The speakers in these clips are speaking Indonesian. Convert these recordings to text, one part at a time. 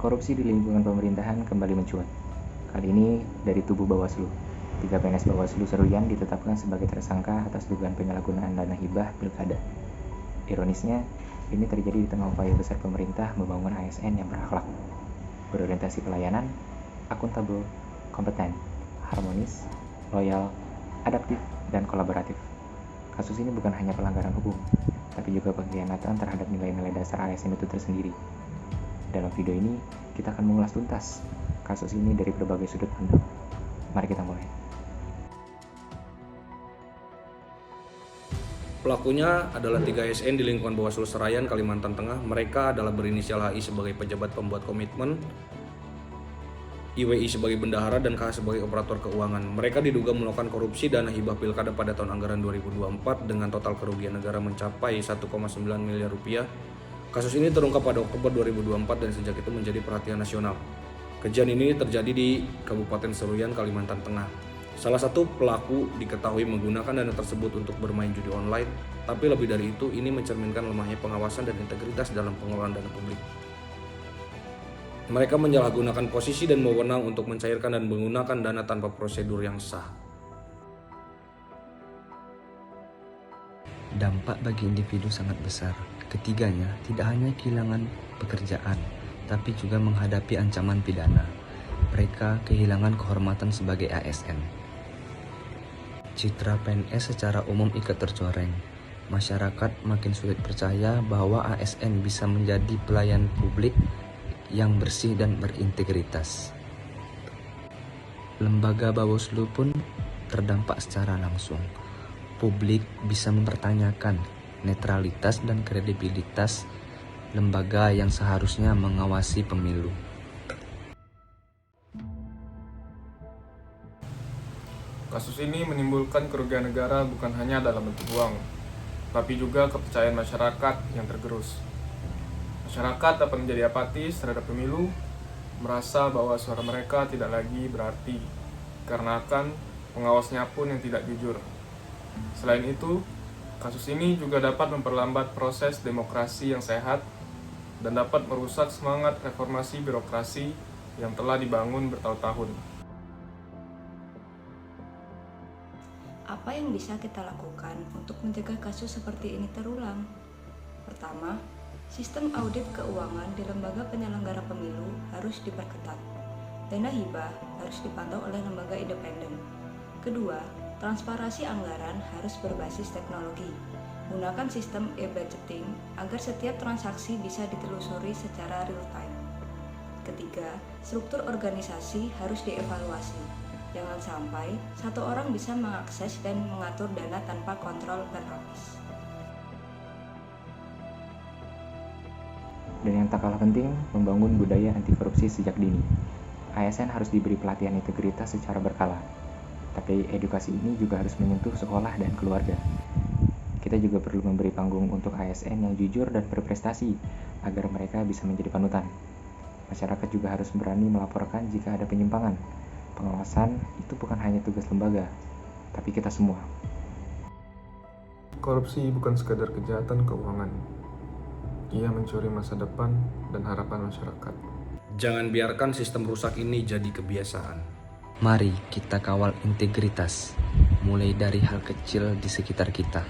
Korupsi di lingkungan pemerintahan kembali mencuat. Kali ini dari tubuh Bawaslu. 3 PNS Bawaslu Seruyan ditetapkan sebagai tersangka atas dugaan penyalahgunaan dana hibah pilkada. Ironisnya, ini terjadi di tengah upaya besar pemerintah membangun ASN yang berakhlak, berorientasi pelayanan, akuntabel, kompeten, harmonis, loyal, adaptif, dan kolaboratif. Kasus ini bukan hanya pelanggaran hukum, tapi juga pengkhianatan terhadap nilai-nilai dasar ASN itu tersendiri. Dalam video ini, kita akan mengulas tuntas kasus ini dari berbagai sudut pandang. Mari kita mulai. Pelakunya adalah 3 ASN di lingkungan Bawaslu Serayan, Kalimantan Tengah. Mereka adalah berinisial HI sebagai pejabat pembuat komitmen, IWI sebagai bendahara, dan KH sebagai operator keuangan. Mereka diduga melakukan korupsi dana hibah pilkada pada tahun anggaran 2024 dengan total kerugian negara mencapai 1,9 miliar rupiah. Kasus ini terungkap pada Oktober 2024 dan sejak itu menjadi perhatian nasional. Kejadian ini terjadi di Kabupaten Seruyan, Kalimantan Tengah. Salah satu pelaku diketahui menggunakan dana tersebut untuk bermain judi online, tapi lebih dari itu, ini mencerminkan lemahnya pengawasan dan integritas dalam pengelolaan dana publik. Mereka menyalahgunakan posisi dan wewenang untuk mencairkan dan menggunakan dana tanpa prosedur yang sah. Dampak bagi individu sangat besar. Ketiganya tidak hanya kehilangan pekerjaan, tapi juga menghadapi ancaman pidana. Mereka kehilangan kehormatan sebagai ASN. Citra PNS secara umum ikut tercoreng. Masyarakat makin sulit percaya bahwa ASN bisa menjadi pelayan publik yang bersih dan berintegritas. Lembaga Bawaslu pun terdampak secara langsung. Publik bisa mempertanyakan netralitas dan kredibilitas lembaga yang seharusnya mengawasi pemilu. Kasus ini menimbulkan kerugian negara bukan hanya dalam bentuk uang, tapi juga kepercayaan masyarakat yang tergerus. Masyarakat dapat menjadi apatis terhadap pemilu, merasa bahwa suara mereka tidak lagi berarti, karena akan pengawasnya pun yang tidak jujur. Selain itu, kasus ini juga dapat memperlambat proses demokrasi yang sehat dan dapat merusak semangat reformasi birokrasi yang telah dibangun bertahun-tahun. Apa yang bisa kita lakukan untuk mencegah kasus seperti ini terulang? Pertama, sistem audit keuangan di lembaga penyelenggara pemilu harus diperketat. Dana hibah harus dipantau oleh lembaga independen. Kedua, transparansi anggaran harus berbasis teknologi. Gunakan sistem e-budgeting agar setiap transaksi bisa ditelusuri secara real-time. Ketiga, struktur organisasi harus dievaluasi. Jangan sampai satu orang bisa mengakses dan mengatur dana tanpa kontrol berlapis. Dan yang tak kalah penting, membangun budaya anti korupsi sejak dini. ASN harus diberi pelatihan integritas secara berkala. Tapi edukasi ini juga harus menyentuh sekolah dan keluarga. Kita juga perlu memberi panggung untuk ASN yang jujur dan berprestasi agar mereka bisa menjadi panutan. Masyarakat juga harus berani melaporkan jika ada penyimpangan. Pengawasan itu bukan hanya tugas lembaga, tapi kita semua. Korupsi bukan sekadar kejahatan keuangan. Ia mencuri masa depan dan harapan masyarakat. Jangan biarkan sistem rusak ini jadi kebiasaan. Mari kita kawal integritas, mulai dari hal kecil di sekitar kita.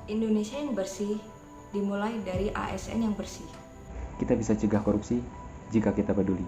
Indonesia yang bersih dimulai dari ASN yang bersih. Kita bisa cegah korupsi jika kita peduli.